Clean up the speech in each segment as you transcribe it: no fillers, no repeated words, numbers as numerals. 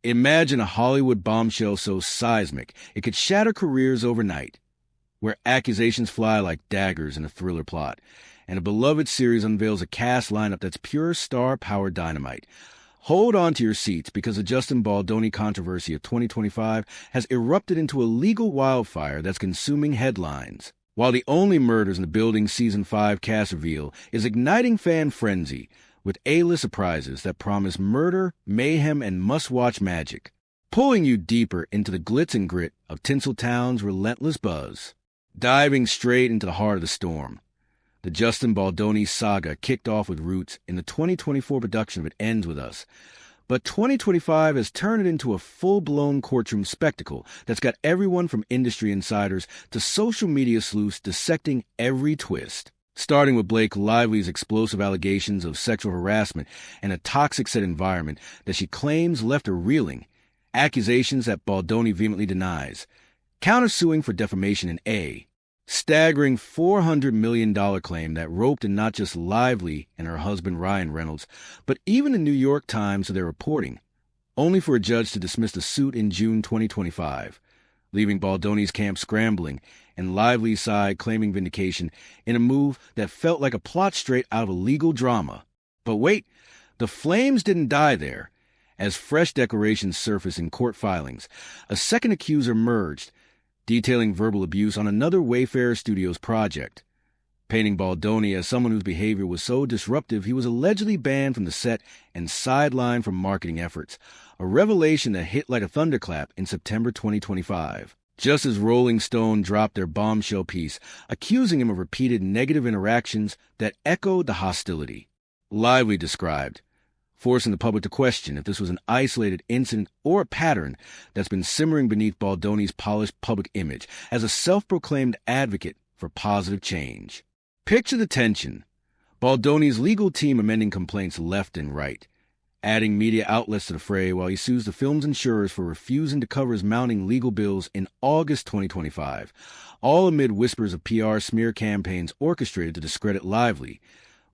Imagine a Hollywood bombshell so seismic it could shatter careers overnight, where accusations fly like daggers in a thriller plot, and a beloved series unveils a cast lineup that's pure star-powered dynamite. Hold on to your seats because the Justin Baldoni controversy of 2025 has erupted into a legal wildfire that's consuming headlines. While the only murders in the Building Season 5 cast reveal is igniting fan frenzy with A-list surprises that promise murder, mayhem, and must-watch magic, pulling you deeper into the glitz and grit of Tinseltown's relentless buzz. Diving straight into the heart of the storm, the Justin Baldoni saga kicked off with roots in the 2024 production of It Ends With Us, but 2025 has turned it into a full-blown courtroom spectacle that's got everyone from industry insiders to social media sleuths dissecting every twist. Starting with Blake Lively's explosive allegations of sexual harassment and a toxic set environment that she claims left her reeling, accusations that Baldoni vehemently denies, countersuing for defamation in A, staggering $400 million claim that roped in not just Lively and her husband Ryan Reynolds, but even the New York Times to their reporting, only for a judge to dismiss the suit in June 2025, leaving Baldoni's camp scrambling and Lively's side claiming vindication in a move that felt like a plot straight out of a legal drama. But wait, the flames didn't die there. As fresh declarations surfaced in court filings, a second accuser emerged, detailing verbal abuse on another Wayfarer Studios project, painting Baldoni as someone whose behavior was so disruptive he was allegedly banned from the set and sidelined from marketing efforts, a revelation that hit like a thunderclap in September 2025. Just as Rolling Stone dropped their bombshell piece, accusing him of repeated negative interactions that echoed the hostility. Lively described, forcing the public to question if this was an isolated incident or a pattern that's been simmering beneath Baldoni's polished public image as a self-proclaimed advocate for positive change. Picture the tension. Baldoni's legal team amending complaints left and right, adding media outlets to the fray while he sues the film's insurers for refusing to cover his mounting legal bills in August 2025, all amid whispers of PR smear campaigns orchestrated to discredit Lively,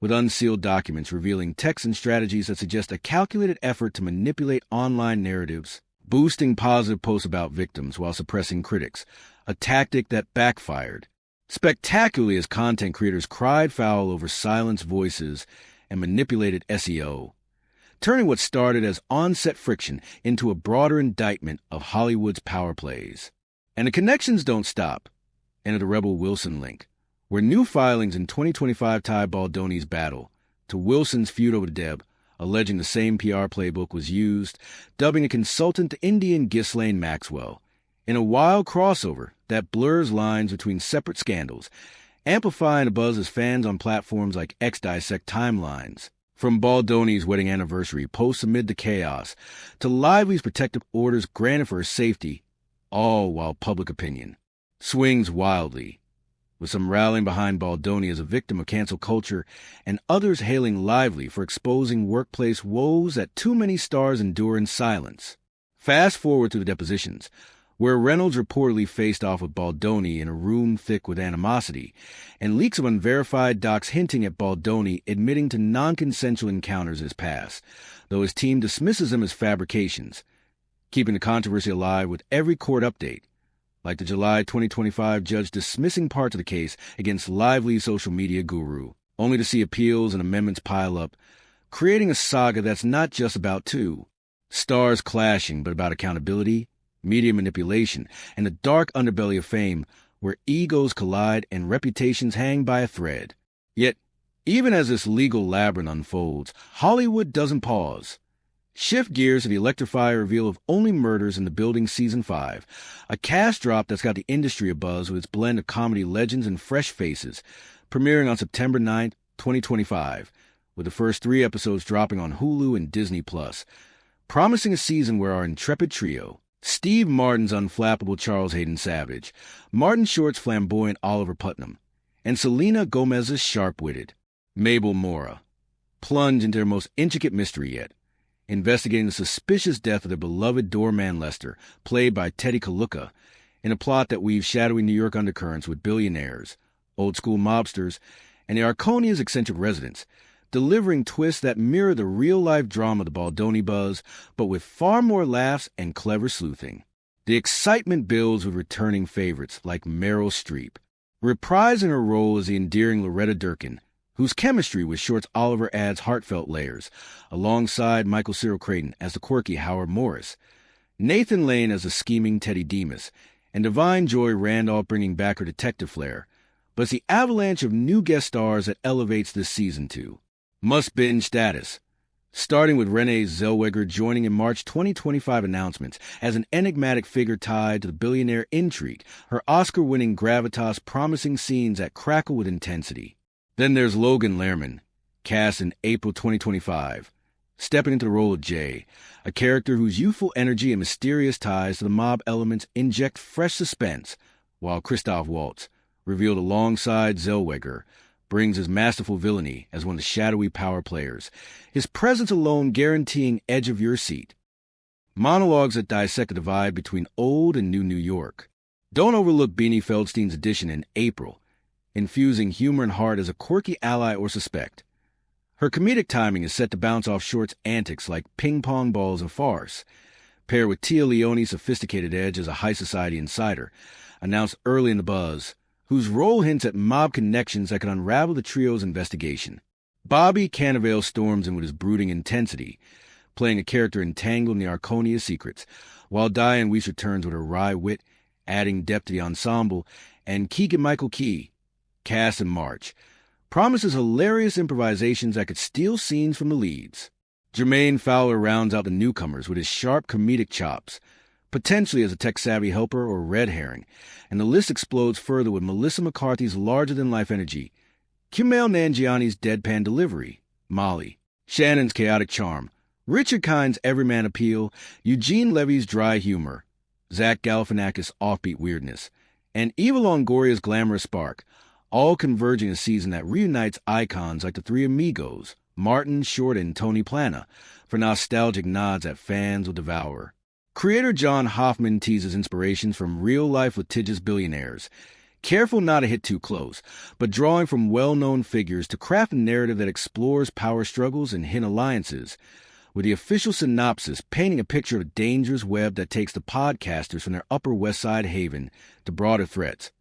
with unsealed documents revealing Texan strategies that suggest a calculated effort to manipulate online narratives, boosting positive posts about victims while suppressing critics, a tactic that backfired spectacularly as content creators cried foul over silenced voices and manipulated SEO, turning what started as on-set friction into a broader indictment of Hollywood's power plays. And the connections don't stop. Enter the Rebel Wilson link, where new filings in 2025 tie Baldoni's battle to Wilson's feud over Deb, alleging the same PR playbook was used, dubbing a consultant to Indian Ghislaine Maxwell, in a wild crossover that blurs lines between separate scandals, amplifying the buzz as fans on platforms like X dissect timelines. From Baldoni's wedding anniversary posts amid the chaos to Lively's protective orders granted for her safety, all while public opinion swings wildly, with some rallying behind Baldoni as a victim of cancel culture and others hailing Lively for exposing workplace woes that too many stars endure in silence. Fast forward to the depositions, where Reynolds reportedly faced off with Baldoni in a room thick with animosity, and leaks of unverified docs hinting at Baldoni admitting to non-consensual encounters in his past, though his team dismisses them as fabrications, keeping the controversy alive with every court update, like the July 2025 judge dismissing parts of the case against Lively's social media guru, only to see appeals and amendments pile up, creating a saga that's not just about two stars clashing, but about accountability, media manipulation, and the dark underbelly of fame where egos collide and reputations hang by a thread. Yet, even as this legal labyrinth unfolds, Hollywood doesn't pause. Shift gears to the electrifying reveal of Only Murders in the Building Season 5, a cast drop that's got the industry abuzz with its blend of comedy legends and fresh faces, premiering on September 9th, 2025, with the first 3 episodes dropping on Hulu and Disney+, promising a season where our intrepid trio, Steve Martin's unflappable Charles Hayden Savage, Martin Short's flamboyant Oliver Putnam, and Selena Gomez's sharp-witted Mabel Mora, plunge into their most intricate mystery yet, investigating the suspicious death of their beloved doorman Lester, played by Teddy Kaluka, in a plot that weaves shadowy New York undercurrents with billionaires, old-school mobsters, and the Arconia's eccentric residents, delivering twists that mirror the real-life drama of the Baldoni buzz, but with far more laughs and clever sleuthing. The excitement builds with returning favorites like Meryl Streep, reprising her role as the endearing Loretta Durkin, whose chemistry with Short's Oliver adds heartfelt layers, alongside Michael Cyril Creighton as the quirky Howard Morris, Nathan Lane as the scheming Teddy Demas, and Divine Joy Randolph bringing back her detective flair. But it's the avalanche of new guest stars that elevates this season to must-binge status, starting with Renee Zellweger joining in March 2025 announcements as an enigmatic figure tied to the billionaire intrigue, her Oscar-winning gravitas promising scenes that crackle with intensity. Then there's Logan Lerman, cast in April 2025, stepping into the role of Jay, a character whose youthful energy and mysterious ties to the mob elements inject fresh suspense, while Christoph Waltz, revealed alongside Zellweger, brings his masterful villainy as one of the shadowy power players, his presence alone guaranteeing edge of your seat. Monologues that dissect the divide between old and new New York. Don't overlook Beanie Feldstein's edition in April, infusing humor and heart as a quirky ally or suspect. Her comedic timing is set to bounce off Short's antics like ping-pong balls and farce, paired with Tia Leone's sophisticated edge as a high society insider, announced early in the buzz, whose role hints at mob connections that could unravel the trio's investigation. Bobby Cannavale storms in with his brooding intensity, playing a character entangled in the Arconia secrets, while Diane Weiss returns with her wry wit, adding depth to the ensemble, and Keegan-Michael Key, cast in March, promises hilarious improvisations that could steal scenes from the leads. Jermaine Fowler rounds out the newcomers with his sharp comedic chops, potentially as a tech-savvy helper or red herring, and the list explodes further with Melissa McCarthy's larger-than-life energy, Kumail Nanjiani's deadpan delivery, Molly, Shannon's chaotic charm, Richard Kind's everyman appeal, Eugene Levy's dry humor, Zach Galifianakis' offbeat weirdness, and Eva Longoria's glamorous spark, all converging in a season that reunites icons like the Three Amigos, Martin Short and Tony Plana, for nostalgic nods that fans will devour. Creator John Hoffman teases inspirations from real-life litigious billionaires, careful not to hit too close, but drawing from well-known figures to craft a narrative that explores power struggles and hidden alliances, with the official synopsis painting a picture of a dangerous web that takes the podcasters from their Upper West Side haven to broader threats,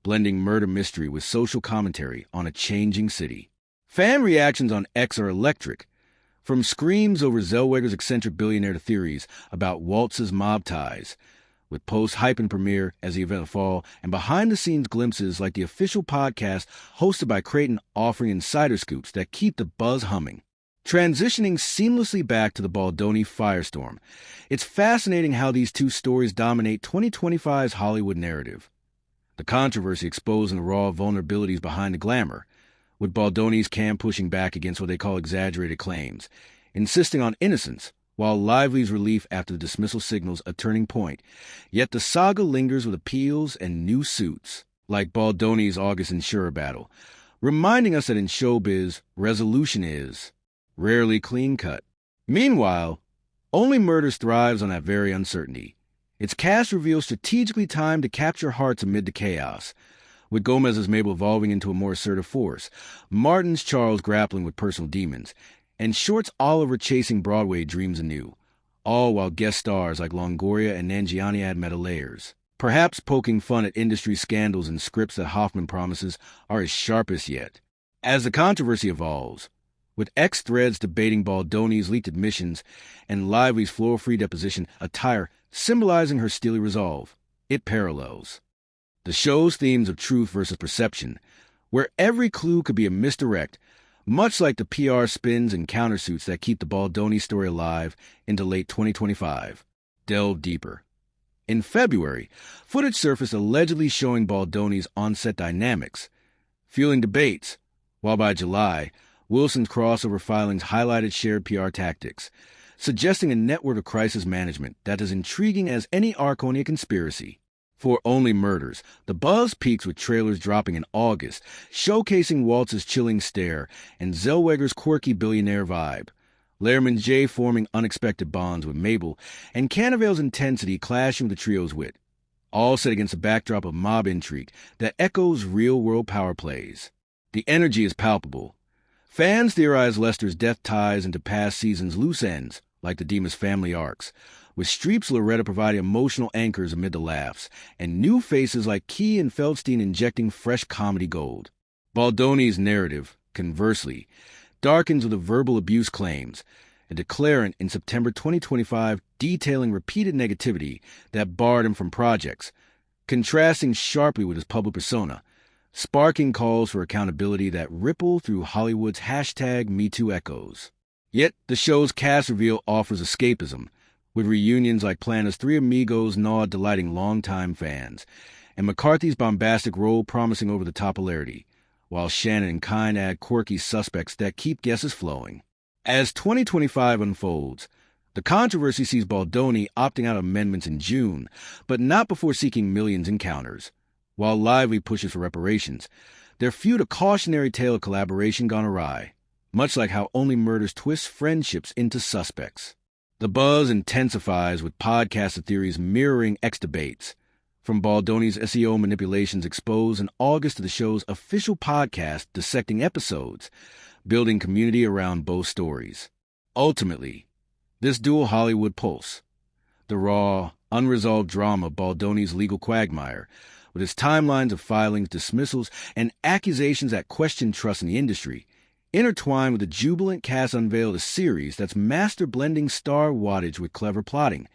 blending murder mystery with social commentary on a changing city. Fan reactions on X are electric, from screams over Zellweger's eccentric billionaire to theories about Waltz's mob ties, with post-hype and premiere as the event fall, and behind-the-scenes glimpses like the official podcast hosted by Creighton offering insider scoops that keep the buzz humming. Transitioning seamlessly back to the Baldoni firestorm, it's fascinating how these two stories dominate 2025's Hollywood narrative. The controversy exposing the raw vulnerabilities behind the glamour, with Baldoni's camp pushing back against what they call exaggerated claims, insisting on innocence, while Lively's relief after the dismissal signals a turning point. Yet the saga lingers with appeals and new suits, like Baldoni's August insurer battle, reminding us that in showbiz, resolution is rarely clean-cut. Meanwhile, Only Murders thrives on that very uncertainty. Its cast reveals strategically timed to capture hearts amid the chaos, with Gomez's Mabel evolving into a more assertive force, Martin's Charles grappling with personal demons, and Short's Oliver chasing Broadway dreams anew, all while guest stars like Longoria and Nanjiani add meta layers, perhaps poking fun at industry scandals and scripts that Hoffman promises are his sharpest yet. As the controversy evolves, with X threads debating Baldoni's leaked admissions and Lively's floor-free deposition attire symbolizing her steely resolve, it parallels the show's themes of truth versus perception, where every clue could be a misdirect, much like the PR spins and countersuits that keep the Baldoni story alive into late 2025. Delve deeper. In February, footage surfaced allegedly showing Baldoni's on-set dynamics, fueling debates, while by July, Wilson's crossover filings highlighted shared PR tactics, suggesting a network of crisis management that is intriguing as any Arconia conspiracy. For Only Murders, the buzz peaks with trailers dropping in August, showcasing Waltz's chilling stare and Zellweger's quirky billionaire vibe, Lerman J forming unexpected bonds with Mabel, and Cannavale's intensity clashing with the trio's wit, all set against a backdrop of mob intrigue that echoes real-world power plays. The energy is palpable, Fans theorize Lester's death ties into past seasons' loose ends, like the Demas family arcs, with Streep's Loretta providing emotional anchors amid the laughs, and new faces like Key and Feldstein injecting fresh comedy gold. Baldoni's narrative, conversely, darkens with the verbal abuse claims, a declarant in September 2025 detailing repeated negativity that barred him from projects, contrasting sharply with his public persona, sparking calls for accountability that ripple through Hollywood's #MeToo echoes. Yet, the show's cast reveal offers escapism, with reunions like Planner's Three Amigos gnaw delighting longtime fans, and McCarthy's bombastic role promising over-the-top hilarity, while Shannon and Kine add quirky suspects that keep guesses flowing. As 2025 unfolds, the controversy sees Baldoni opting out of amendments in June, but not before seeking millions in counters. While Lively pushes for reparations, their feud a cautionary tale of collaboration gone awry, much like how Only Murders twists friendships into suspects. The buzz intensifies with podcaster theories mirroring X-debates, from Baldoni's SEO manipulations exposed in August to the show's official podcast dissecting episodes, building community around both stories. Ultimately, this dual Hollywood pulse, the raw, unresolved drama of Baldoni's legal quagmire, with its timelines of filings, dismissals, and accusations that question trust in the industry, intertwined with the jubilant cast unveiled a series that's master blending star wattage with clever plotting,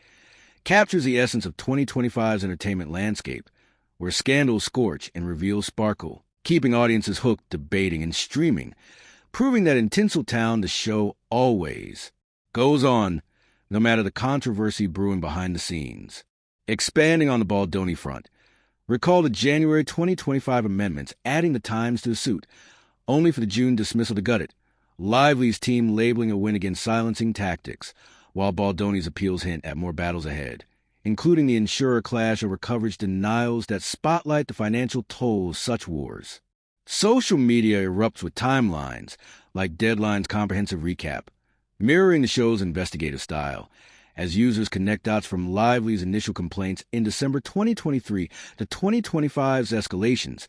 captures the essence of 2025's entertainment landscape, where scandals scorch and reveals sparkle, keeping audiences hooked, debating, and streaming, proving that in Tinseltown the show always goes on, no matter the controversy brewing behind the scenes. Expanding on the Baldoni front, recall the January 2025 amendments adding the times to the suit, only for the June dismissal to gut it, Lively's team labeling a win against silencing tactics, while Baldoni's appeals hint at more battles ahead, including the insurer clash over coverage denials that spotlight the financial toll of such wars. Social media erupts with timelines, like Deadline's comprehensive recap, mirroring the show's investigative style, as users connect dots from Lively's initial complaints in December 2023 to 2025's escalations,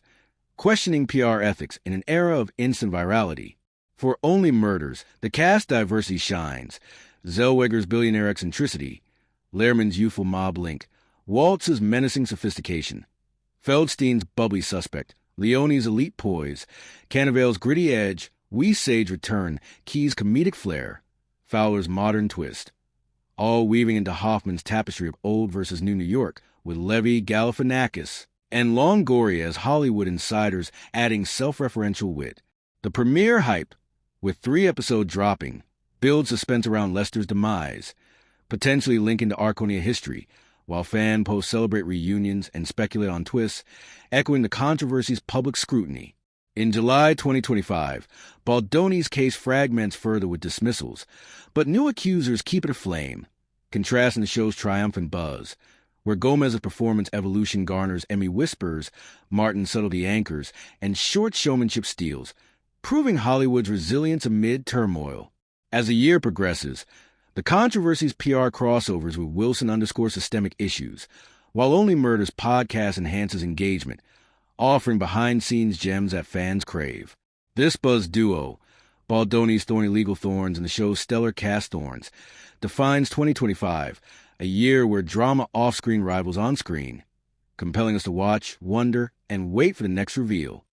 questioning PR ethics in an era of instant virality. For Only Murders, the cast diversity shines. Zellweger's billionaire eccentricity, Lehrman's youthful mob link, Waltz's menacing sophistication, Feldstein's bubbly suspect, Leone's elite poise, Cannavale's gritty edge, Weesage's return, Key's comedic flair, Fowler's modern twist, all weaving into Hoffman's tapestry of old versus new New York, with Levi Galifianakis and Longoria as Hollywood insiders adding self-referential wit. The premiere hype, with 3 episodes dropping, builds suspense around Lester's demise, potentially linking to Arconia history, while fan posts celebrate reunions and speculate on twists, echoing the controversy's public scrutiny. In July 2025, Baldoni's case fragments further with dismissals, but new accusers keep it aflame, contrasting the show's triumphant buzz, where Gomez's performance evolution garners Emmy whispers, Martin's subtlety anchors, and short showmanship steals, proving Hollywood's resilience amid turmoil. As the year progresses, the controversy's PR crossovers with Wilson_systemic issues, while Only Murders podcast enhances engagement, offering behind-scenes gems that fans crave. This buzz duo, Baldoni's thorny legal thorns and the show's stellar cast thorns, defines 2025, a year where drama off-screen rivals on-screen, compelling us to watch, wonder, and wait for the next reveal.